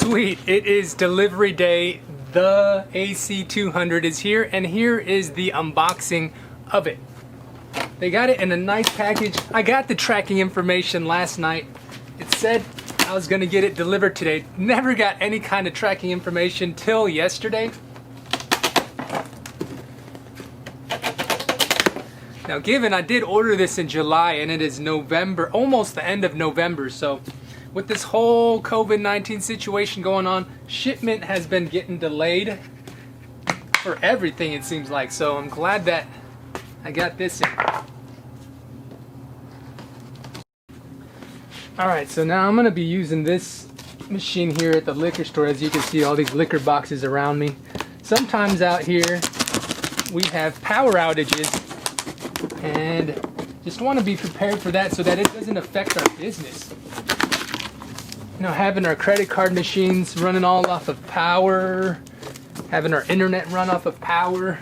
Sweet, it is delivery day. The AC200 is here, and here is the unboxing of it. They got it in a nice package. I got the tracking information last night. It said I was gonna get it delivered today. Never got any kind of tracking information till yesterday. Now given I did order this in July and it is November, almost the end of November, so with this whole COVID-19 situation going on, shipment has been getting delayed for everything it seems like, so I'm glad that I got this in. Alright, so now I'm going to be using this machine here at the liquor store. As you can see, all these liquor boxes around me. Sometimes out here we have power outages, and just want to be prepared for that so that it doesn't affect our business. You know, having our credit card machines running all off of power, having our internet run off of power.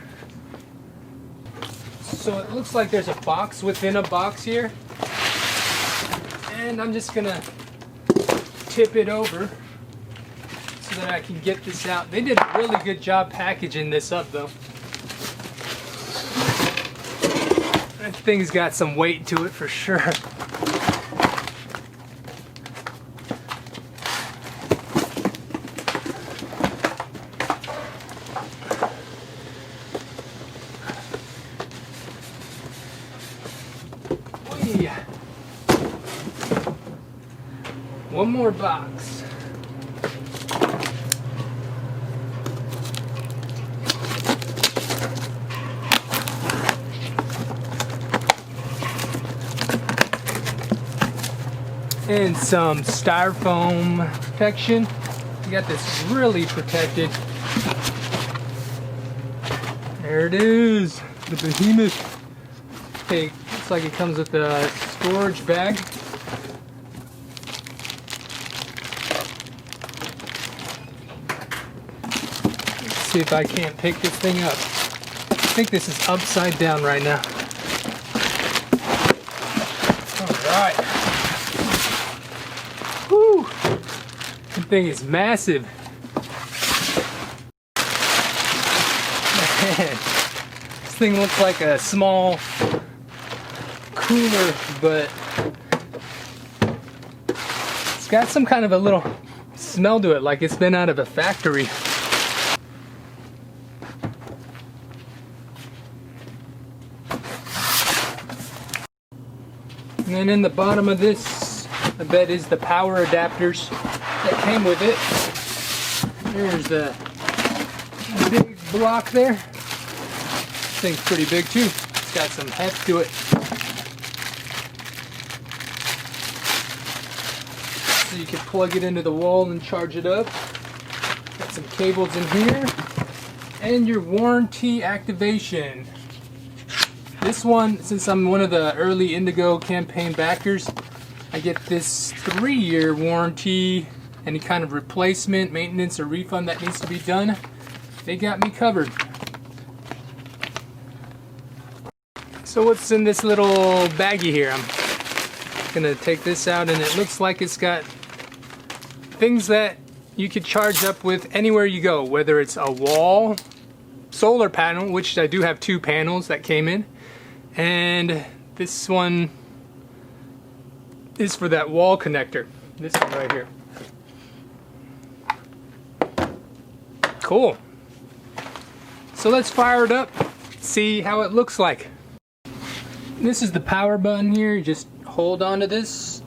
So it looks like there's a box within a box here, and I'm just gonna tip it over so that I can get this out. They did a really good job packaging this up though. That thing's got some weight to it for sure. One more box. And some styrofoam protection. You got this really protected. There it is, the behemoth. Okay, looks like it comes with a storage bag. See if I can't pick this thing up. I think this is upside down right now. Alright. Whew. This thing is massive. Man, this thing looks like a small cooler, but it's got some kind of a little smell to it, like it's been out of a factory. And then in the bottom of this, I bet, is the power adapters that came with it. There's the big block there. This thing's pretty big too. It's got some heft to it. So you can plug it into the wall and charge it up. Got some cables in here. And your warranty activation. This one, since I'm one of the early Indigo campaign backers, I get this 3-year warranty. Any kind of replacement, maintenance, or refund that needs to be done, they got me covered. So what's in this little baggie here? I'm gonna take this out, and it looks like it's got things that you could charge up with anywhere you go, whether it's a wall, solar panel, which I do have 2 panels that came in. And this one is for that wall connector. This one right here. Cool. So let's fire it up, see how it looks like. This is the power button here. You just hold on to this.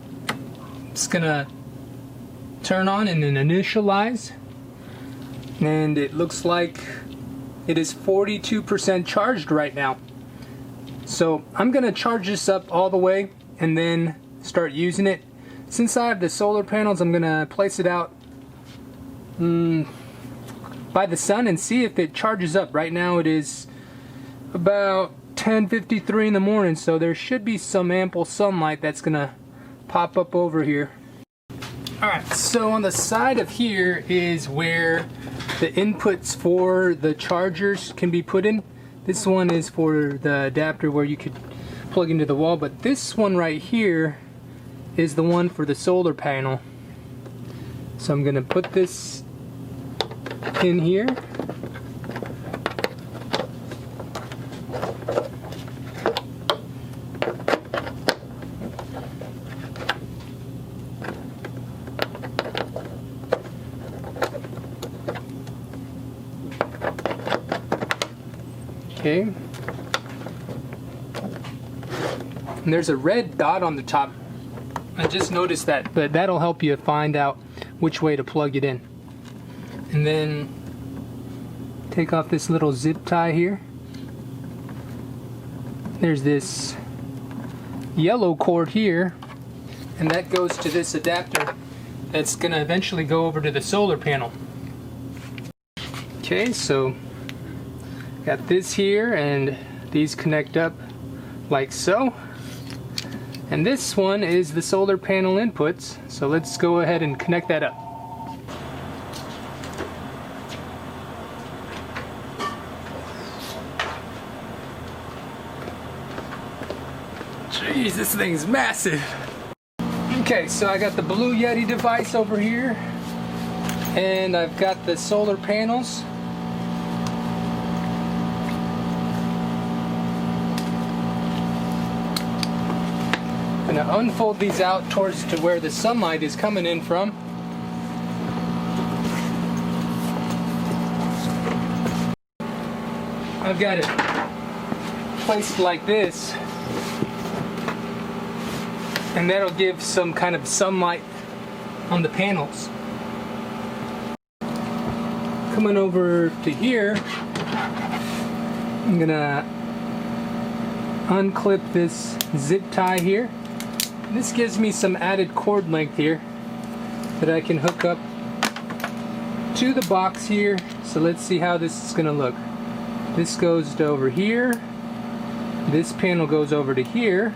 It's gonna turn on and then initialize. And it looks like it is 42% charged right now. So I'm gonna charge this up all the way and then start using it. Since I have the solar panels, I'm gonna place it out by the sun and see if it charges up. Right now it is about 10:53 in the morning, so there should be some ample sunlight that's gonna pop up over here. Alright, so on the side of here is where the inputs for the chargers can be put in. This one is for the adapter where you could plug into the wall, but this one right here is the one for the solar panel. So I'm gonna put this in here. Okay. And there's a red dot on the top. I just noticed that, but that'll help you find out which way to plug it in. And then take off this little zip tie here. There's this yellow cord here, and that goes to this adapter that's gonna eventually go over to the solar panel. Okay, so got this here, and these connect up like so. And this one is the solar panel inputs, so let's go ahead and connect that up. Jeez, this thing's massive. Okay, so I got the Blue Yeti device over here, and I've got the solar panels. I'm gonna unfold these out towards to where the sunlight is coming in from. I've got it placed like this, and that'll give some kind of sunlight on the panels. Coming over to here, I'm gonna unclip this zip tie here. This gives me some added cord length here that I can hook up to the box here. So let's see how this is gonna look. This goes to over here. This panel goes over to here.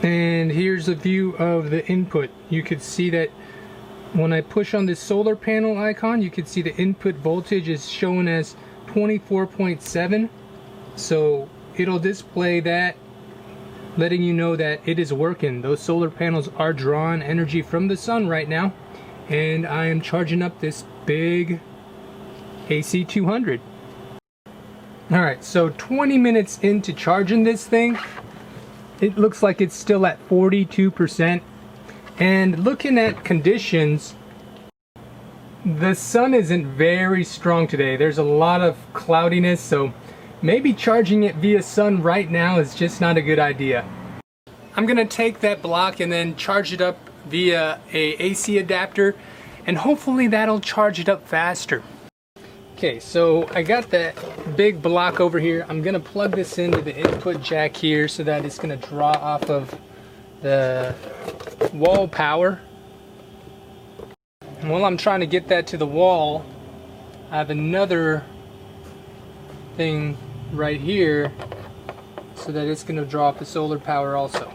And here's a view of the input. You could see that when I push on this solar panel icon, you can see the input voltage is shown as 24.7. So it'll display that, letting you know that it is working. Those solar panels are drawing energy from the sun right now, and I am charging up this big AC200. Alright, so 20 minutes into charging this thing, it looks like it's still at 42%. And looking at conditions, the sun isn't very strong today. There's a lot of cloudiness, so maybe charging it via sun right now is just not a good idea. I'm gonna take that block and then charge it up via a AC adapter, and hopefully that'll charge it up faster. Okay, so I got that big block over here. I'm gonna plug this into the input jack here so that it's gonna draw off of the wall power. And while I'm trying to get that to the wall, I have another thing right here so that it's going to draw up the solar power also.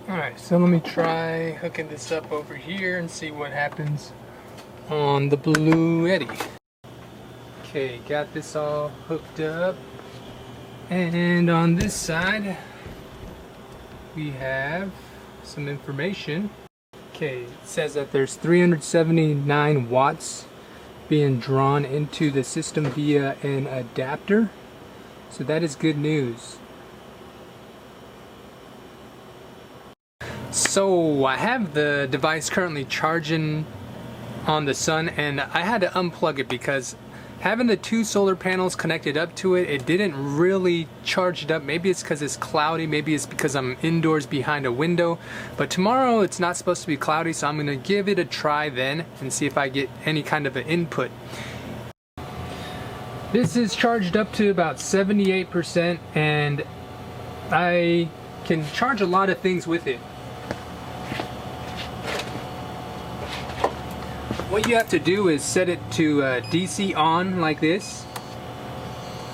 Alright, so let me try hooking this up over here and see what happens on the Blue Yeti. Okay, got this all hooked up, and on this side we have some information. Okay, it says that there's 379 watts being drawn into the system via an adapter, so that is good news. So I have the device currently charging on the sun, and I had to unplug it because having the two solar panels connected up to it, it didn't really charge it up. Maybe it's because it's cloudy, maybe it's because I'm indoors behind a window, but tomorrow it's not supposed to be cloudy, so I'm going to give it a try then and see if I get any kind of an input. This is charged up to about 78%, and I can charge a lot of things with it. What you have to do is set it to DC on like this,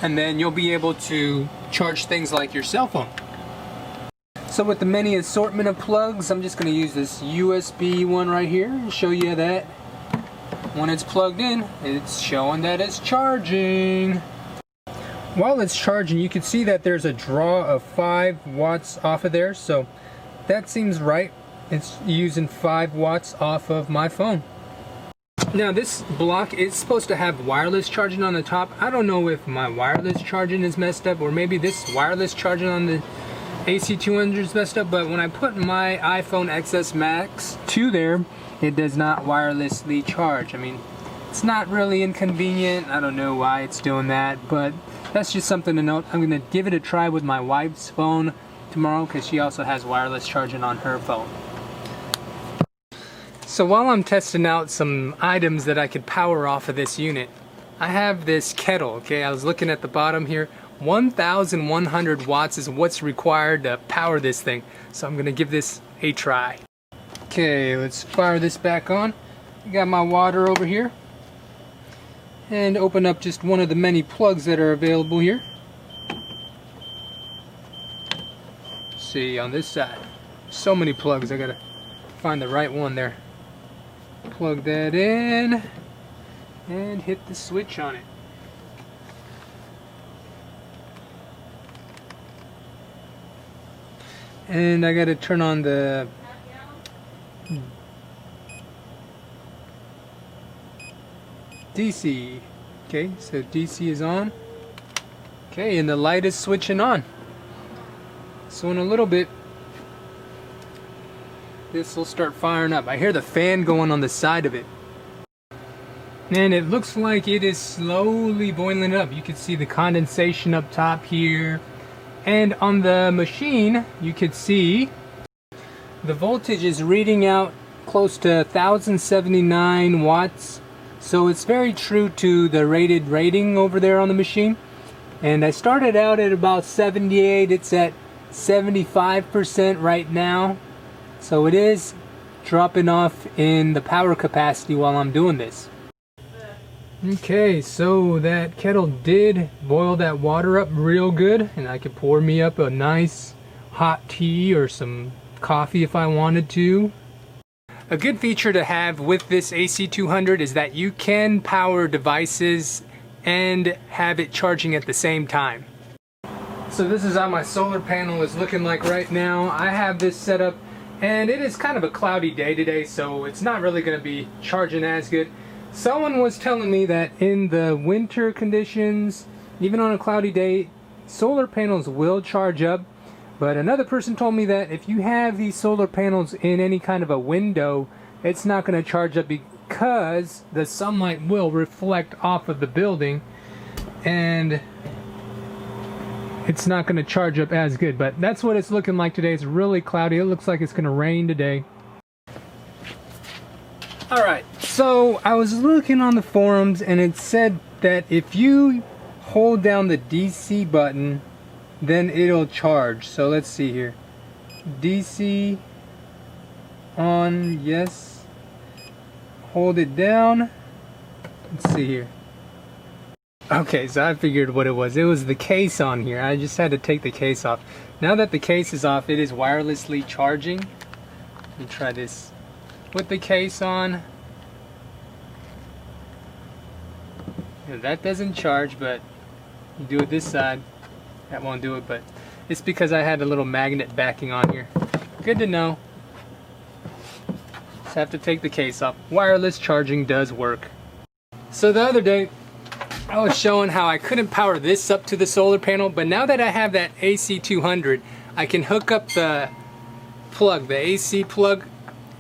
and then you'll be able to charge things like your cell phone. So with the many assortment of plugs, I'm just going to use this USB one right here and show you that when it's plugged in, it's showing that it's charging. While it's charging, you can see that there's a draw of 5 watts off of there, so that seems right. It's using 5 watts off of my phone. Now this block is supposed to have wireless charging on the top. I don't know if my wireless charging is messed up, or maybe this wireless charging on the AC200 is messed up, but when I put my iPhone XS Max to there, it does not wirelessly charge. I mean, it's not really inconvenient. I don't know why it's doing that, but that's just something to note. I'm gonna give it a try with my wife's phone tomorrow because she also has wireless charging on her phone. So while I'm testing out some items that I could power off of this unit, I have this kettle, okay? I was looking at the bottom here. 1,100 watts is what's required to power this thing. So I'm gonna give this a try. Okay, let's fire this back on. Got my water over here. And open up just one of the many plugs that are available here. See, on this side, so many plugs. I gotta find the right one there. Plug that in and hit the switch on it. And I gotta turn on the DC. Okay, so DC is on. Okay, and the light is switching on. So in a little bit, this will start firing up. I hear the fan going on the side of it. And it looks like it is slowly boiling up. You can see the condensation up top here. And on the machine, you could see the voltage is reading out close to 1079 watts. So it's very true to the rated rating over there on the machine. And I started out at about 78. It's at 75% right now. So it is dropping off in the power capacity while I'm doing this. Okay, so that kettle did boil that water up real good, and I could pour me up a nice hot tea or some coffee if I wanted to. A good feature to have with this AC200 is that you can power devices and have it charging at the same time. So this is how my solar panel is looking like right now. I have this set up, and it is kind of a cloudy day today, so it's not really going to be charging as good. Someone was telling me that in the winter conditions, even on a cloudy day, solar panels will charge up. But another person told me that if you have these solar panels in any kind of a window, it's not going to charge up because the sunlight will reflect off of the building and it's not going to charge up as good. But that's what it's looking like today. It's really cloudy. It looks like it's going to rain today. Alright, so I was looking on the forums and it said that if you hold down the DC button, then it'll charge. So let's see here. DC on, yes. Hold it down. Let's see here. Okay, so I figured what it was. It was the case on here. I just had to take the case off. Now that the case is off, it is wirelessly charging. Let me try this with the case on. Yeah, that doesn't charge, but you do it this side, that won't do it, but it's because I had a little magnet backing on here. Good to know. Just have to take the case off. Wireless charging does work. So the other day, I was showing how I couldn't power this up to the solar panel, but now that I have that AC200, I can hook up the plug, the AC plug,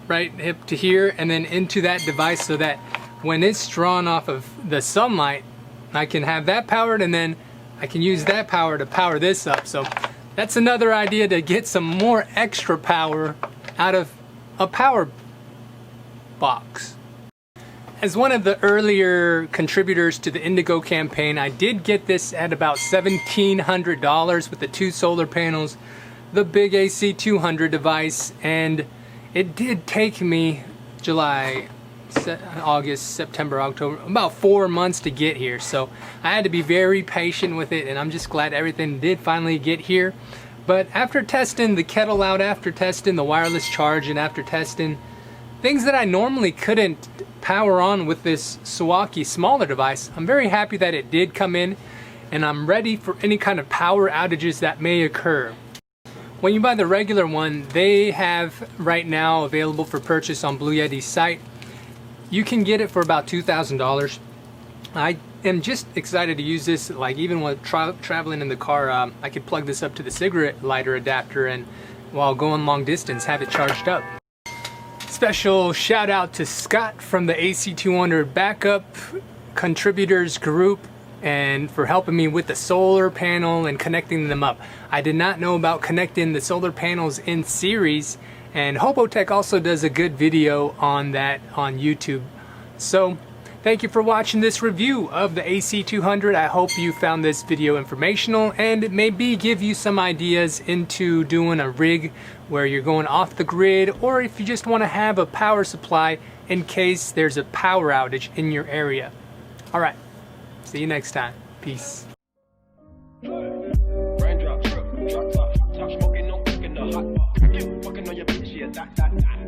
right up to here and then into that device so that when it's drawn off of the sunlight, I can have that powered and then I can use that power to power this up. So that's another idea to get some more extra power out of a power box. As one of the earlier contributors to the Indigo campaign, I did get this at about $1,700 with the 2 solar panels, the big AC200 device, and it did take me July, August, September, October, about 4 months to get here. So I had to be very patient with it, and I'm just glad everything did finally get here. But after testing the kettle out, after testing the wireless charge, and after testing things that I normally couldn't power on with this Suwaki smaller device, I'm very happy that it did come in, and I'm ready for any kind of power outages that may occur. When you buy the regular one, they have right now available for purchase on Bluetti's site. You can get it for about $2,000. I am just excited to use this, like even while traveling in the car. I could plug this up to the cigarette lighter adapter and while going long distance have it charged up. Special shout out to Scott from the AC200 backup contributors group and for helping me with the solar panel and connecting them up. I did not know about connecting the solar panels in series, and Hobotech also does a good video on that on YouTube. So thank you for watching this review of the AC200. I hope you found this video informational and maybe give you some ideas into doing a rig where you're going off the grid, or if you just want to have a power supply in case there's a power outage in your area. All right, see you next time. Peace. Raindrop, drip, drop top, top smoking, no cooking the hot pot. Fucking on your bitch, yeah, that.